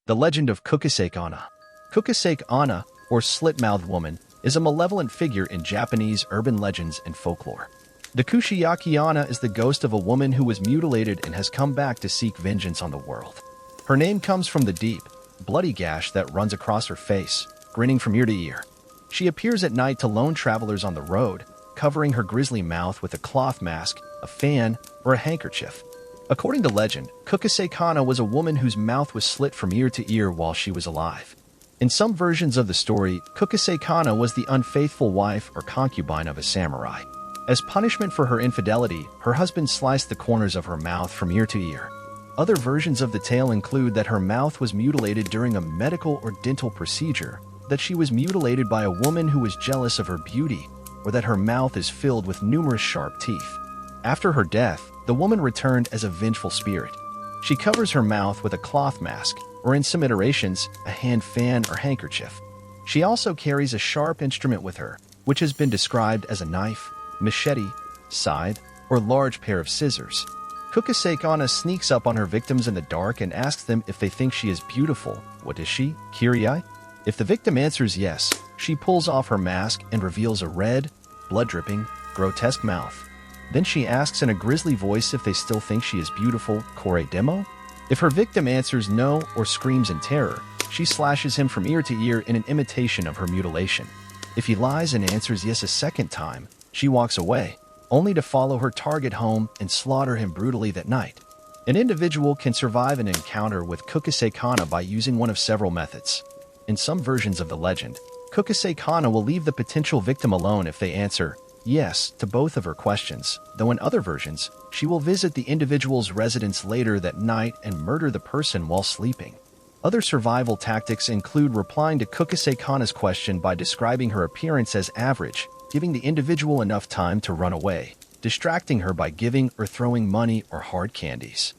The legend of Kuchisake Onna. Kuchisake Onna, or slit-mouthed woman, is a malevolent figure in Japanese urban legends and folklore. The Kuchisake Onna is the ghost of a woman who was mutilated and has come back to seek vengeance on the world. Her name comes from the deep, bloody gash that runs across her face, grinning from ear to ear. She appears at night to lone travelers on the road, covering her grisly mouth with a cloth mask, a fan, or a handkerchief. According to legend, Kuchisake Onna was a woman whose mouth was slit from ear to ear while she was alive. In some versions of the story, Kuchisake Onna was the unfaithful wife or concubine of a samurai. As punishment for her infidelity, her husband sliced the corners of her mouth from ear to ear. Other versions of the tale include that her mouth was mutilated during a medical or dental procedure, that she was mutilated by a woman who was jealous of her beauty, or that her mouth is filled with numerous sharp teeth. After her death, the woman returned as a vengeful spirit. She covers her mouth with a cloth mask, or in some iterations, a hand fan or handkerchief. She also carries a sharp instrument with her, which has been described as a knife, machete, scythe, or large pair of scissors. Kuchisake Onna sneaks up on her victims in the dark and asks them if they think she is beautiful. What is she? Kiri-eye? If the victim answers yes, she pulls off her mask and reveals a red, blood-dripping, grotesque mouth. Then she asks in a grisly voice if they still think she is beautiful, kore demo? If her victim answers no or screams in terror, she slashes him from ear to ear in an imitation of her mutilation. If he lies and answers yes a second time, she walks away, only to follow her target home and slaughter him brutally that night. An individual can survive an encounter with Kuchisake Onna by using one of several methods. In some versions of the legend, Kuchisake Onna will leave the potential victim alone if they answer yes to both of her questions, though in other versions, she will visit the individual's residence later that night and murder the person while sleeping. Other survival tactics include replying to Kuchisake Onna's question by describing her appearance as average, giving the individual enough time to run away, distracting her by giving or throwing money or hard candies,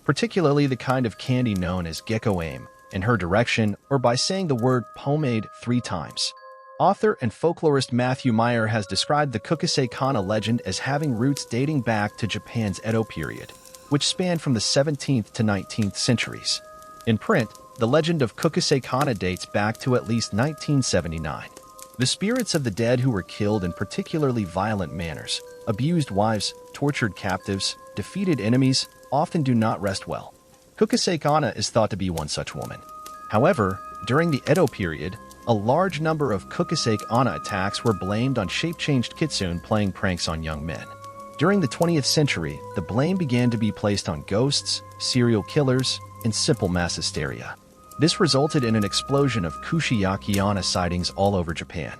particularly the kind of candy known as gecko aim, in her direction, or by saying the word pomade 3 times. Author and folklorist Matthew Meyer has described the Kuchisake Onna legend as having roots dating back to Japan's Edo period, which spanned from the 17th to 19th centuries. In print, the legend of Kuchisake Onna dates back to at least 1979. The spirits of the dead who were killed in particularly violent manners, abused wives, tortured captives, defeated enemies, often do not rest well. Kuchisake Onna is thought to be one such woman. However, during the Edo period, a large number of Kuchisake Onna attacks were blamed on shape-changed kitsune playing pranks on young men. During the 20th century, the blame began to be placed on ghosts, serial killers, and simple mass hysteria. This resulted in an explosion of Kuchisake Onna sightings all over Japan.